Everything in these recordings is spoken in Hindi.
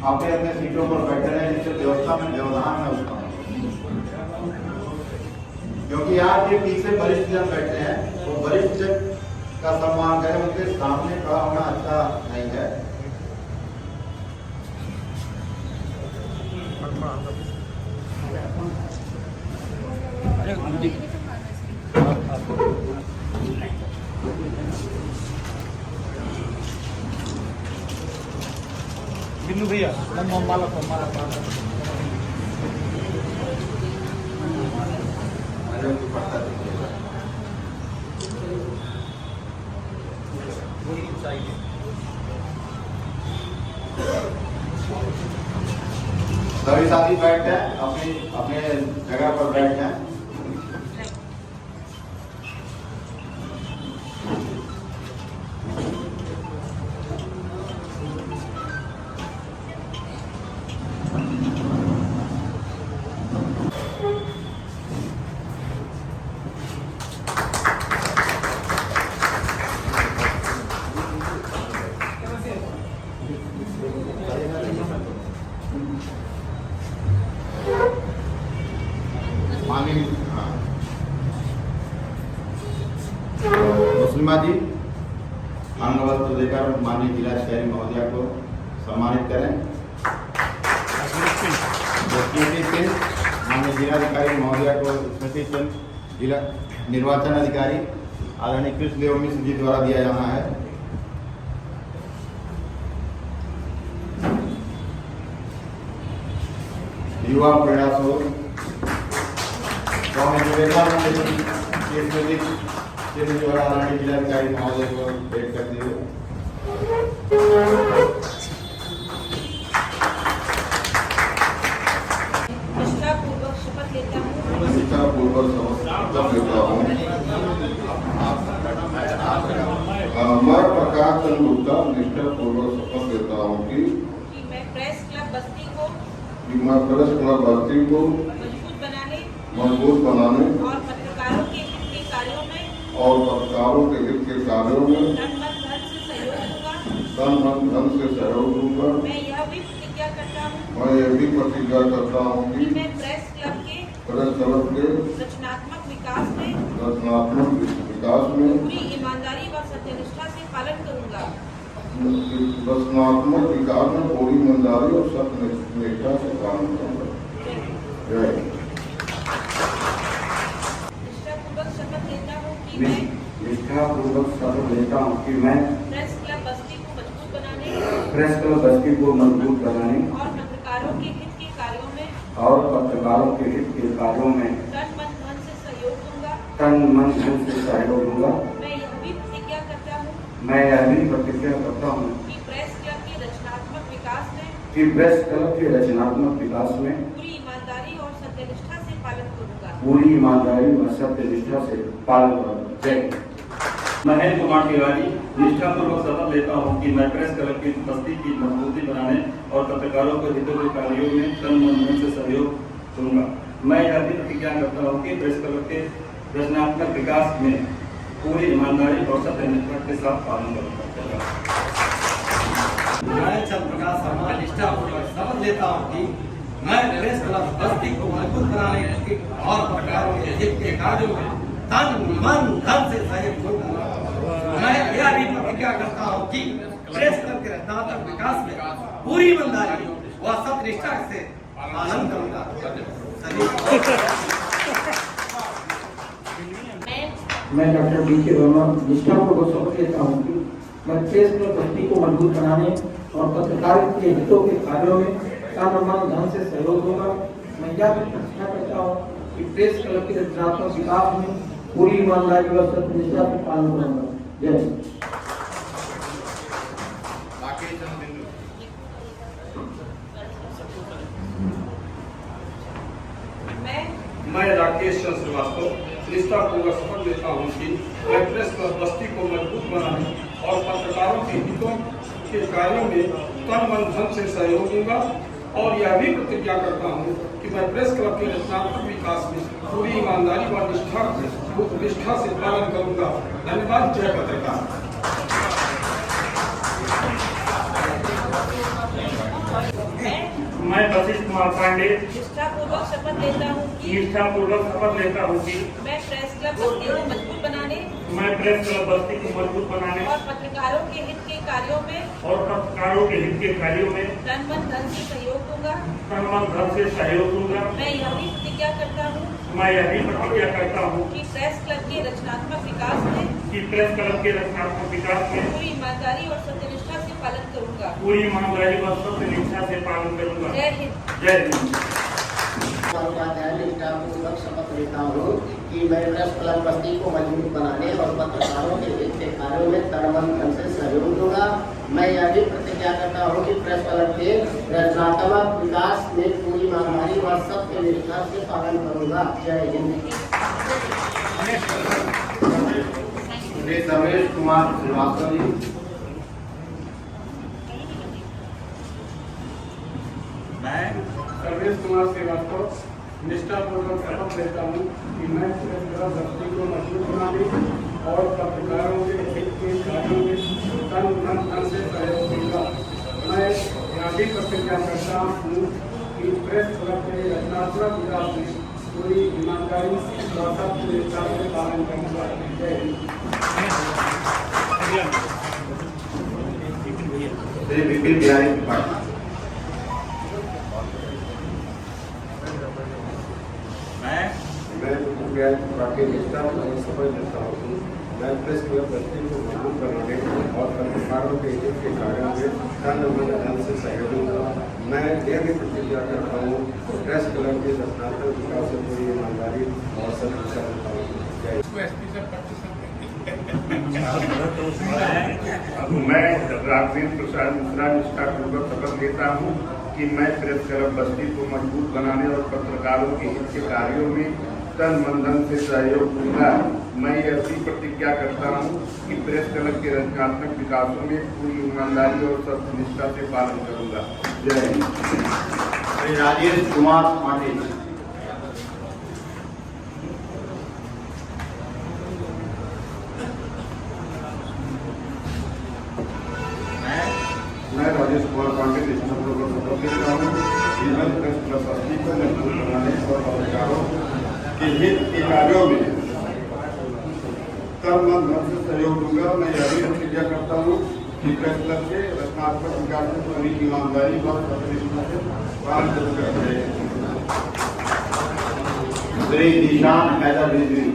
अपने अपने सीटों पर बैठे रहे, जिससे व्यवस्था में व्यवधान है उसका, क्योंकि यहाँ के पीछे वरिष्ठ जन बैठे हैं, वो वरिष्ठ जन का सम्मान करें, उनके सामने खड़ा होना अच्छा नहीं है। बिल्लू भैया माला सभी साथी बैठ जाए, अपनी अपने जगह पर बैठ जाए। मुस्लिमा जी अंगवस्त्र देकर माननीय जिलाधिकारी महोदया को सम्मानित करें। स्मृति चिन्ह माननीय जिलाधिकारी महोदया को स्मृति चिन्ह जिला निर्वाचन अधिकारी आदरणीय कृष्णदेव मिश्र जी द्वारा दिया जाना है। युवा प्रयास हो द्वारा आदरणीय जिलाधिकारी महोदय को भेंट करते हुए निष्ठापूर्वक शपथ लेता हूँ। मैं प्रकाश चंद्र गुप्ता निष्ठापूर्वक शपथ लेता हूँ कि मैं प्रेस क्लब बस्ती को मजबूत बनाने और पत्रकारों के हित के कार्यों में तन मन धन से सहयोग दूंगा। मैं यह भी प्रतिज्ञा करता हूँ कि मैं प्रेस क्लब के रचनात्मक विकास में पूरी ईमानदारी व सत्यनिष्ठा से पालन करूंगा। रचनात्मक विकास में पूरी ईमानदारी और सत्यनिष्ठा से पालन करूंगा। निष्ठापूर्वक शपथ लेता हूँ कि मैं प्रेस क्लब बस्ती को मजबूत बनाने और पत्रकारों के हित के कार्यों में तन मन धन से सहयोग दूंगा। मैं यह भी प्रतिज्ञा करता हूँ कि प्रेस क्लब के रचनात्मक विकास में पूरी ईमानदारी और सत्यनिष्ठा से पालन करूंगा। जय महेंद्र कुमार तिवारी निष्ठापूर्वक शपथ लेता हूँ कि मैं प्रेस क्लब की बस्ती की मजबूती बनाने और पत्रकारों के हितों के कार्यों में तन मन धन से सहयोग दूंगा। मैं यह भी प्रतिज्ञा करता हूँ कि प्रेस क्लब के रचनात्मक विकास में पूरी ईमानदारी और सत्यनिष्ठा के साथ पालन करूंगा। मैं चंद्रप्रकाश शर्मा निष्ठापूर्वक शपथ लेता हूँ कि मैं प्रेस क्लब बस्ती को मजबूत बनाने और पत्रकारों के हित के कार्यों में तन मन धन से सहयोग दूंगा। मैं यह भी प्रतिज्ञा करता हूँ कि प्रेस क्लब के रचनात्मक विकास में पूरी ईमानदारी व सत्यनिष्ठा से पालन करूंगा। मैं डॉक्टर BK वर्मा निष्ठापूर्वक शपथ लेता हूँ कि मैं प्रेस क्लब बस्ती को मजबूत बनाने और पत्रकारों के हितों के कार्यों में तन मन धन से सहयोग दूंगा। मैं यह भी प्रतिज्ञा करता हूँ कि प्रेस क्लब के रचनात्मक विकास में पूरी ईमानदारी व सत्यनिष्ठा से पालन करूंगा। जय। मैं राकेश चंद्र श्रीवास्तव निष्ठापूर्वक शपथ लेता हूँ कि मैं प्रेस क्लब बस्ती को मजबूत बनाने और पत्रकारों के हितों के कार्यों में तन मन धन से सहयोग दूंगा। और यह भी प्रतिज्ञा करता हूँ कि मैं प्रेस क्लब के रचनात्मक विकास में पूरी ईमानदारी व निष्ठा से पालन करूंगा। धन्यवाद। जय पत्रकार। मैं वशिष्ठ कुमार पांडे निष्ठापूर्वक शपथ लेता हूँ कि निष्ठापूर्वक शपथ लेता हूँ कि मैं प्रेस क्लब बस्ती को मजबूत बनाने मैं प्रेस क्लब बस्ती को मजबूत बनाने और पत्रकारों के हित के कार्यों में तन मन धन से सहयोग दूंगा। मैं यह भी प्रतिज्ञा करता हूँ कि प्रेस क्लब के रचनात्मक विकास में पूरी ईमानदारी और सत्यनिष्ठा से पालन करूंगा। जय हिंद। जय हिंद। निष्ठापूर्वक शपथ लेता हूँ कि मैं प्रेस क्लब बस्ती को मजबूत बनाने और पत्रकारों के हित के कार्यों में तन मन धन से सहयोग दूंगा। मैं यह भी प्रतिज्ञा करता हूँ कि प्रेस क्लब के रचनात्मक विकास में पूरी ईमानदारी और सत्यनिष्ठा से पालन करूंगा। जय हिंद। श्री सर्वेश कुमार श्रीवास्तव जी। मैं सर्वेश कुमार श्रीवास्तव निष्ठापूर्वक शपथ लेता हूँ कि मैं प्रेस क्लब बस्ती को मजबूत बनाने और पत्रकारों के हित के कार्यों में तन मन धन से सहयोग दूंगा। मैं यह भी प्रतिज्ञा करता हूँ कि प्रेस क्लब के रचनात्मक विकास में पूरी ईमानदारी और सत्यनिष्ठा से पालन करूंगा। जय हिंद। श्री विपिन बिहारी त्रिपाठी। मैं त्रिपाठी निष्ठापूर्वक शपथ लेता हूँ कि मैं प्रेस क्लब बस्ती को मजबूत बनाने और पत्रकारों के हित के कार्यों में तन मन धन से सहयोग दूंगा। मैं यह भी प्रतिज्ञा करता हूँ कि प्रेस क्लब के रचनात्मक विकास से पूरी ईमानदारी और सत्यनिष्ठा से पालन करूंगा। मैं राघवेंद्र प्रसाद मिश्रा निष्ठापूर्वक शपथ लेता हूँ कि मैं प्रेस क्लब बस्ती को मजबूत बनाने और पत्रकारों के हित के कार्यों में तन मन धन से सहयोग दूंगा। मैं यह भी प्रतिज्ञा करता हूँ कि प्रेस क्लब के रचनात्मक विकासों में पूरी ईमानदारी और सत्यनिष्ठा से पालन करूंगा। जय हिंद। श्री राजेश कुमार पांडे। मैं राजेश कुमार पांडे निष्ठापूर्वक शपथ लेता हूँ कि मैं प्रेस क्लब बस्ती को मजबूत बनाने और पत्रकारों के हित के कार्यों में तन मन धन से सहयोग दूंगा। मैं यह भी प्रतिज्ञा करता हूँ कि प्रेस क्लब के रचनात्मक विकास में पूरी ईमानदारी और सत्यनिष्ठा से पालन करूंगा। श्री निशान हैदर रिजवी।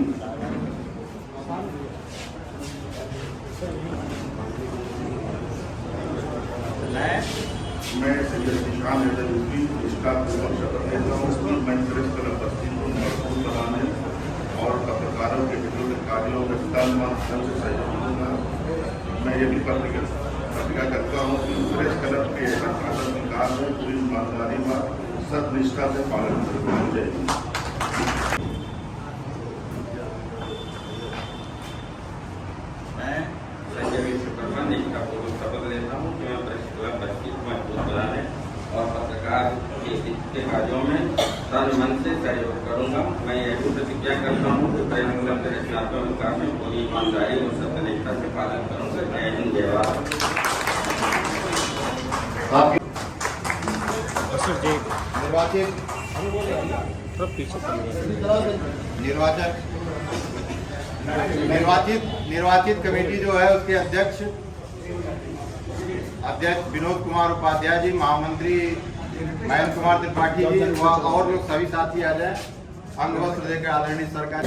मैं श्री किसान हैदर रिजवी निष्ठापूर्वक शपथ लेता हूँ कि मैं प्रेस क्लब बस्ती को मजबूत बनाने और पत्रकारों के हितों के कार्यों में तन मन धन से सहयोग दूंगा। मैं ये भी प्रतिज्ञा करता हूँ कि प्रेस क्लब के रचनात्मक विकास में पूरी ईमानदारी व सत्यनिष्ठा से पालन करूंगा। जय हिंद। मैं संजय विश्वकर्मा निष्ठापूर्वक शपथ लेता हूँ कि मैं प्रेस क्लब बस्ती को मजबूत बनाने और पत्रकार के हित के कार्यों में तन मन से सहयोग करूंगा। मैं यह भी प्रतिज्ञा करता हूँ कि प्रेस क्लब के रचनात्मक विकास में पूरी ईमानदारी और सत्यनिष्ठा से पालन करूंगा। जय हिंद। जय भारत। निर्वाचित कमेटी जो है उसके अध्यक्ष विनोद कुमार उपाध्याय जी, महामंत्री मयंक कुमार त्रिपाठी जी व और लोग सभी साथी आ जाए। अंग वस्त्र देकर आदरणीय सरकार।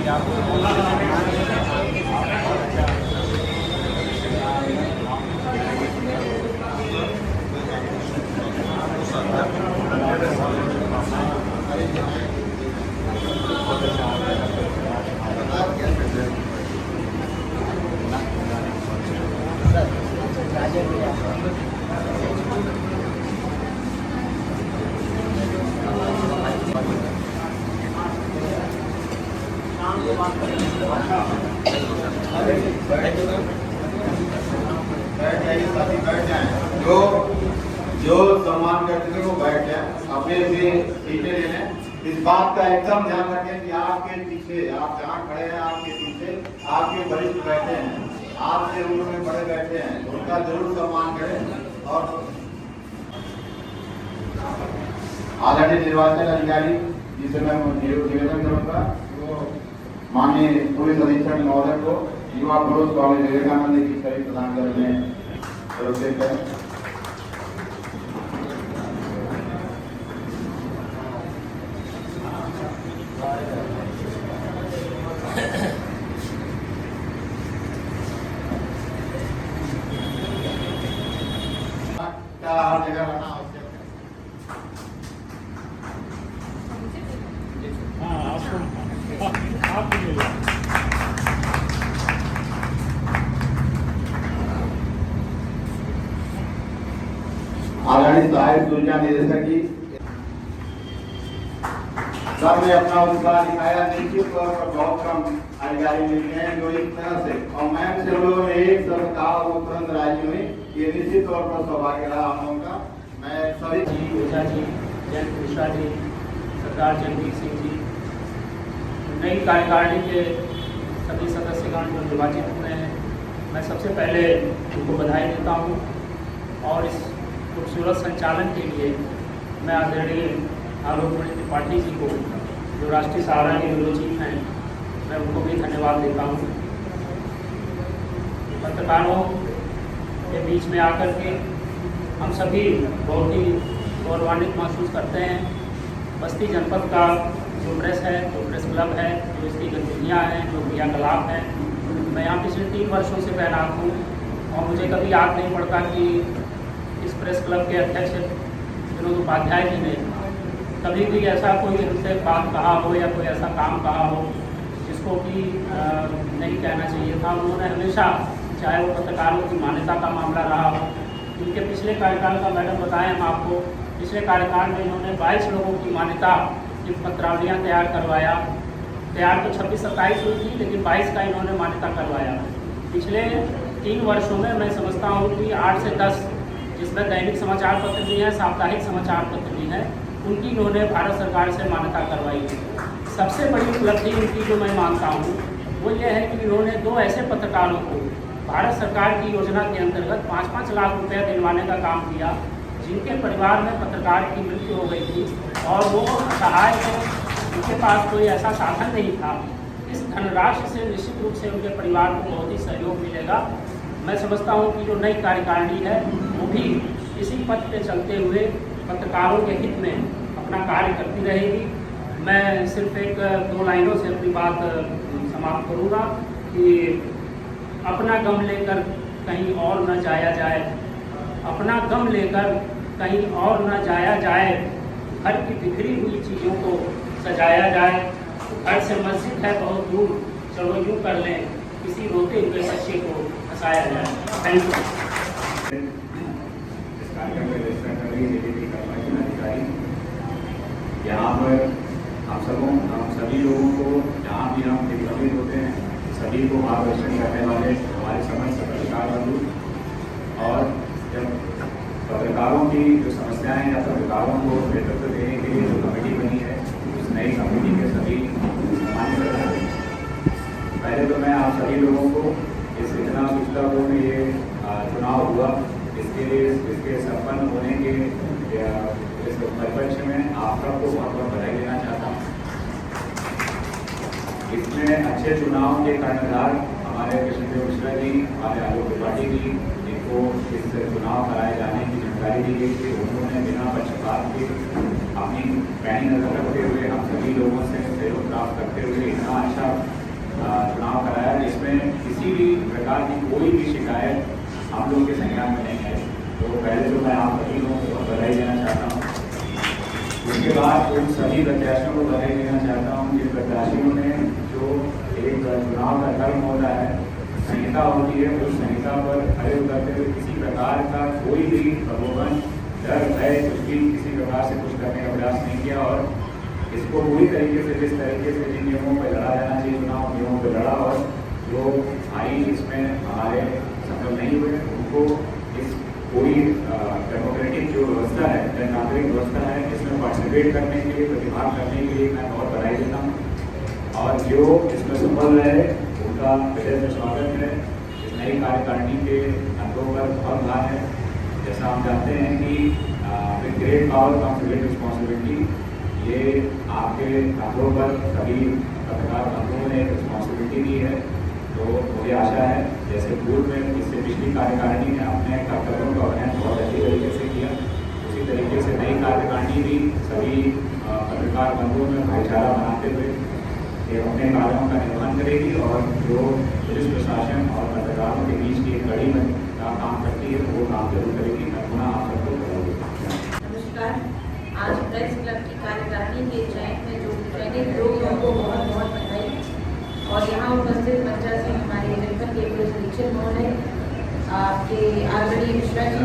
आप सम्मान प्रदान बैठ जाइए साथी, बैठ जाएं। जो सम्मान करते थे वो बैठ जाए, अपने से सीटें ले लें। इस बात का एकदम ध्यान रखें कि आपके पीछे, आप जहाँ खड़े हैं आपके पीछे आपके वरिष्ठ बैठे हैं, आपसे उम्र में बड़े बैठे हैं, उनका जरूर सम्मान करें। और आदरणीय निर्वाचन अधिकारी जिसे मैं निवेदन करूंगा वो माननीय पुलिस अधीक्षक महोदय को युवा पुरुष स्वामी विवेकानंद की छवि प्रदान करने तरफ से करें। क्या हर जगह रहना आवश्यक है। आदरणीय सहायक सूचना निदेशक जी, सबने अपना उत्साह दिखाया। निश्चित तौर पर बहुत कम अधिकारी मिलते हैं जो इस तरह से, और मैम से हम लोगों ने एक शब्द कहा वो तुरंत राजी हुई। ये निश्चित तौर पर सौभाग्य रहा हम लोगों का। मैं सभी जी ओझा जी, जयंत मिश्रा जी, सरदार जगदीप सिंह जी, नई कार्यकारिणी के सभी सदस्यगण जो निर्वाचित हुए हैं, मैं सबसे पहले उनको बधाई देता हूँ। और इस खूबसूरत संचालन के लिए मैं आदरणीय आलोकमणि त्रिपाठी जी को, जो राष्ट्रीय सहारा के ब्यूरो चीफ हैं, मैं उनको भी धन्यवाद देता हूँ। पत्रकारों के बीच में आकर के हम सभी बहुत ही गौरवान्वित महसूस करते हैं। बस्ती जनपद का जो प्रेस है, जो प्रेस क्लब है, जो इसकी गतिविधियाँ हैं, जो क्रियाकलाप हैं, मैं यहाँ पिछले 3 वर्षों से तैनात हूँ और मुझे कभी याद नहीं पड़ता कि इस प्रेस क्लब के अध्यक्ष विनोद उपाध्याय जी ने कभी भी ऐसा कोई उनसे बात कहा हो या कोई ऐसा काम कहा हो जिसको कि नहीं कहना चाहिए था। उन्होंने हमेशा, चाहे वो पत्रकारों की मान्यता का मामला रहा हो, इनके पिछले कार्यकाल का मैडम बताएं हम आपको, पिछले कार्यकाल में इन्होंने 22 लोगों की मान्यता की पत्रावलियाँ तैयार करवाया। तैयार तो 26-27 हुई थी, लेकिन 22 का इन्होंने मान्यता करवाया। पिछले 3 वर्षों में मैं समझता हूँ कि 8 से 10, जिसमें दैनिक समाचार पत्र भी हैं, साप्ताहिक समाचार पत्र भी हैं, उनकी इन्होंने भारत सरकार से मान्यता करवाई है। सबसे बड़ी उपलब्धि उनकी जो मैं मानता हूँ वो ये है कि इन्होंने 2 ऐसे पत्रकारों को भारत सरकार की योजना के अंतर्गत 5-5 लाख रुपया दिलवाने का काम किया, जिनके परिवार में पत्रकार की मृत्यु हो गई थी और वो असहाय थे, उनके पास कोई ऐसा साधन नहीं था। इस धनराशि से निश्चित रूप से उनके परिवार को बहुत ही सहयोग मिलेगा। मैं समझता हूँ कि जो नई कार्यकारिणी है वो भी इसी पथ पे चलते हुए पत्रकारों के हित में अपना कार्य करती रहेगी। मैं सिर्फ 1-2 लाइनों से अपनी बात समाप्त करूँगा कि अपना गम लेकर कहीं और न जाया जाए, अपना गम लेकर कहीं और न जाया जाए, घर की बिखरी हुई चीज़ों को सजाया जाए, घर से मस्जिद है बहुत दूर, चलो यूँ कर लें, किसी रोते हुए बच्चे को हंसाया जाए। Thank you. यहाँ पर हम सभी लोगों को, जहाँ भी हम दिग्गज होते हैं, सभी को मार्गदर्शन करने वाले हमारे समस्त पत्रकार बंधु, और जब पत्रकारों की जो समस्याएं या पत्रकारों को नेतृत्व देने के लिए जो कमेटी बनी है, उस नई कमेटी के सभी सम्मानित हैं। पहले तो मैं आप सभी लोगों को इस इतना सुविधापूर्ण ये चुनाव हुआ, इसके संपन्न होने के इस परिप्रेक्ष्य में आप सबको बहुत बहुत बधाई देना चाहता हूँ। इसमें अच्छे चुनाव के कर्णधार हमारे कृष्णदेव मिश्रा जी, हमारे आलोक त्रिपाठी जी, जिनको इस चुनाव कराए जाने की जानकारी दी गई थी, उन्होंने बिना पक्षपात के अपनी पैनी नजर रखते हुए हम सभी लोगों से सहयोग प्राप्त करते हुए इतना अच्छा चुनाव कराया जिसमें किसी भी प्रकार की कोई भी शिकायत हम लोग के संज्ञान में नहीं है। तो पहले तो मैं आप सभी लोगों को बहुत बधाई देना चाहता हूँ। उसके बाद उन सभी प्रत्याशियों को बधाई देना चाहता हूँ जिन प्रत्याशियों ने जो एक चुनाव का धर्म होता है, संहिता होती है, उस संहिता पर खड़े उतरते हुए किसी प्रकार का कोई भी प्रलोभन, डर, भय, कुछ भी किसी प्रकार से करने का प्रयास नहीं किया और इसको पूरी तरीके से जिस तरीके से जिन नियमों पर लड़ा जाना चाहिए चुनाव पार्टिसिपेट करने के लिए, प्रतिभाग करने के लिए मैं बहुत बधाई देता हूँ। और जो इसमें सफल रहे उनका हृदय से स्वागत है। इस नई कार्यकारिणी के अंगों पर बहुत भार है। जैसा हम जानते हैं कि with great power comes great responsibility, ये आपके हाथों पर सभी पत्रकार बंधुओं ने रिस्पॉन्सिबिलिटी दी है। तो मुझे आशा है जैसे पूर्व में इससे पिछली कार्यकारिणी ने अपने कर्तव्यों का वहन बहुत अच्छी तरीके से किया, उसी तरीके से नई कार्यकारिणी भी सभी पत्रकार बंधुओं में भाईचारा बनाते हुए ये अपने कार्यों का निर्वहन करेगी और जो पुलिस प्रशासन और पत्रकारों के बीच की एक कड़ी में का काम करती है वो काम जरूर करेगी। मैं पुनः आप सबको बधाई देता हूं। नमस्कार। आज प्रेस क्लब की कार्यकारिणी के चयन में जो चयनित लोग हैं उनको बहुत बहुत बधाई। और यहाँ उपस्थित मंचा से हमारे जनपद के पुलिस अधीक्षक महोदय, आपके आदरणीय मिश्रा जी,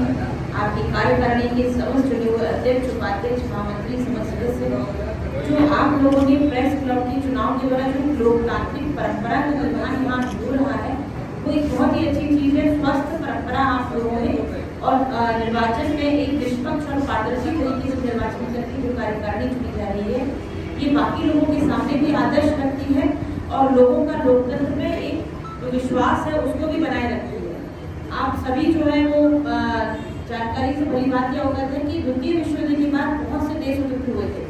आपकी कार्यकारिणी के समस्त चुने हुए अध्यक्ष, उपाध्यक्ष, महामंत्री, समस्त सदस्य, जो आप लोगों ने प्रेस क्लब के चुनाव के द्वारा जो लोकतांत्रिक परंपरा का निर्माण यहाँ हो रहा है वो एक बहुत ही अच्छी चीज़ है। स्वस्थ परंपरा आप लोगों ने और निर्वाचन में एक निष्पक्ष और पारदर्शी तरीके से निर्वाचन करके जो कार्यकारिणी चुनी जा रही है ये बाकी लोगों के सामने भी आदर्श रखती है और लोगों का लोकतंत्र में एक जो विश्वास है उसको भी बनाए रखती है। आप सभी जो है वो जानकारी से भली बात यह होता है कि द्वितीय विश्व युद्ध के बाद बहुत से देश स्वतंत्र हुए थे,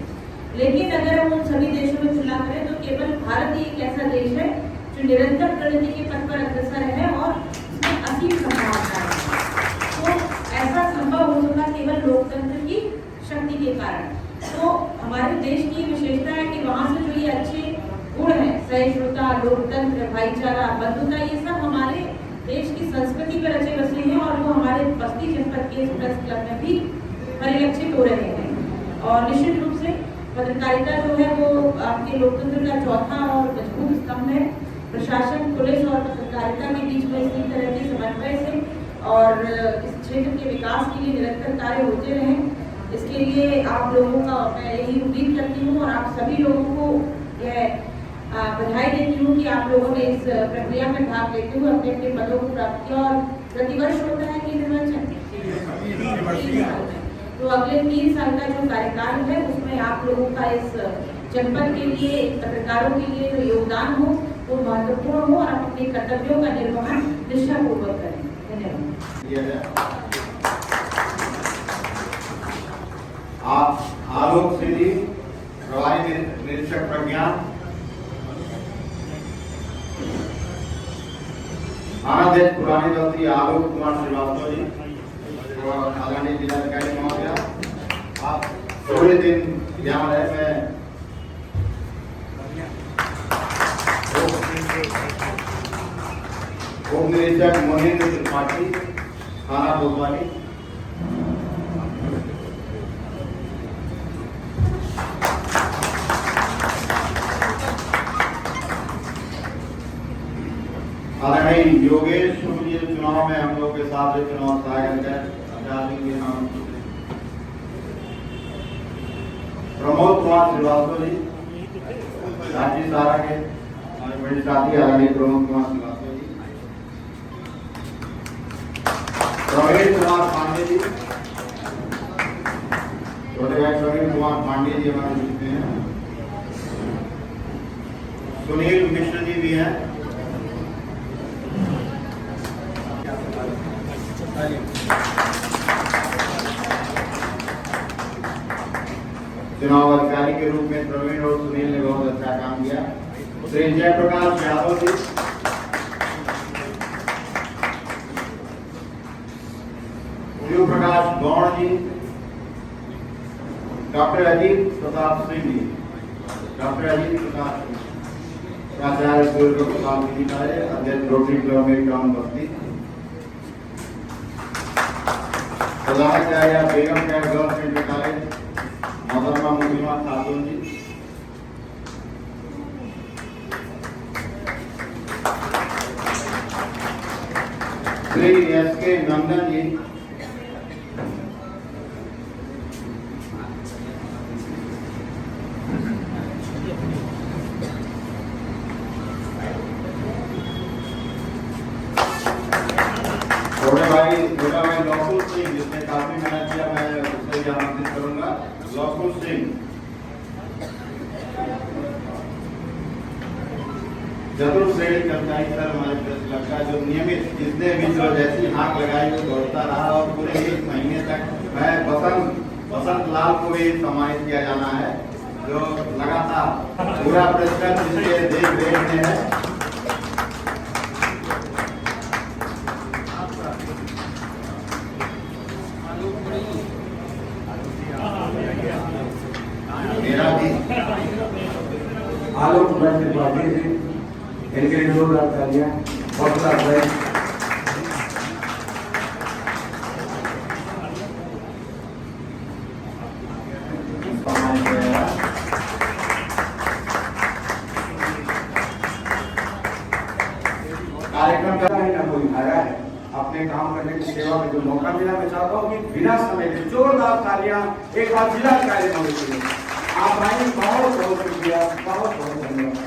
लेकिन अगर हम उन सभी देशों में तुलना करें तो केवल भारत ही एक ऐसा देश है जो निरंतर प्रगति के पथ पर अग्रसर है और उसमें असीम संभावना है। तो ऐसा संभव हो सका केवल लोकतंत्र की शक्ति के कारण। तो हमारे देश की विशेषता है कि वहाँ से जो ये अच्छे गुण है, सहिष्णुता, लोकतंत्र, भाईचारा, बंधुता, ये सब हमारे देश की संस्कृति पर रचे बसे हैं और वो हमारे बस्ती जनपद के प्रेस क्लब में भी परिलक्षित हो रहे हैं। और निश्चित रूप से पत्रकारिता जो है वो आपके लोकतंत्र का चौथा और मजबूत स्तंभ है। प्रशासन, पुलिस और पत्रकारिता के बीच में इसी तरह के समन्वय से और इस क्षेत्र के विकास के लिए निरंतर कार्य होते रहें, इसके लिए आप लोगों का मैं यही उम्मीद करती हूँ और आप सभी लोगों को यह बधाई देती हूँ कि आप लोगों ने इस प्रक्रिया में भाग लेते हुए अपने अपने पदों को प्राप्त किया। और प्रतिवर्ष होता है कि निर्वाचन तो अगले 3 साल का जो कार्यकाल है उसमें आप लोगों का इस जनपद के लिए, पत्रकारों के लिए जो योगदान हो वो महत्वपूर्ण हो और आप अपने कर्तव्यों का निर्वहन निष्ठापूर्वक करें। धन्यवाद। आप आलोक सिंह, प्रभारी निरीक्षक प्रज्ञान, थानाध्यक्ष पुरानी बस्ती आलोक कुमार श्रीवास्तव जी और आदरणीय जिलाधिकारी महोदय, आप थोड़े दिन यहाँ रहे। मैं उप निरीक्षक मोहिंद्र त्रिपाठी, थाना कोतवाली, आदरणीय योगेश जी चुनाव में हम लोग के साथ चुनाव सहायक है के नाम प्रमोद कुमार श्रीवास्तव जी, रांची सारा के मेरे साथी आदरणीय प्रमोद कुमार श्रीवास्तव जी, प्रवीण कुमार पांडे जी, छोटे भाई प्रवीण कुमार पांडे जी हमारे बीच में हैं, सुनील मिश्र जी भी हैं, चुनाव अधिकारी के रूप में प्रवीण और सुनील ने बहुत अच्छा काम किया। श्री जयप्रकाश यादव जी, शिव प्रकाश गौड़ जी, डॉक्टर अजीत प्रताप सिंह जी, डॉक्टर अजीत प्रताप सिंह, प्राचार्य सूर्य प्रताप जी, अध्यक्ष रोटरी क्लब में टाउन बस्ती, प्रधानाचार्य बेगम केयर गर्ल्स इंटर कॉलेज मोहतरमा मुस्लिमा खातून जी, श्री एस.के. नंदन जी, छोटा भाई लौकुल सिंह, जिसने काफी मेहनत किया, मैं उससे भी आमंत्रित करूंगा। लौकुल सिंह चतुर्श्रेणी कर्मचारी सर हमारे प्रेस क्लब का जो नियमित जिसने भी जो जैसी हाँक लगाई वो दौड़ता रहा और पूरे 1 महीने तक मैं बसंत लाल को भी सम्मानित किया जाना है जो लगातार पूरा प्रेस क्लब जिसके देख रेख में है। मेरा भी आलोक कुमार त्रिपाठी जी इनके लिए जोरदार तालियां। बहुत सारा कार्यक्रम का ही ना कोई आया है अपने काम करने की सेवा में जो मौका मिला। मैं चाहता हूँ कि बिना समय के जोरदार तालियां एक बार जिला कार्य आप आए। बहुत बहुत शुक्रिया, बहुत बहुत धन्यवाद।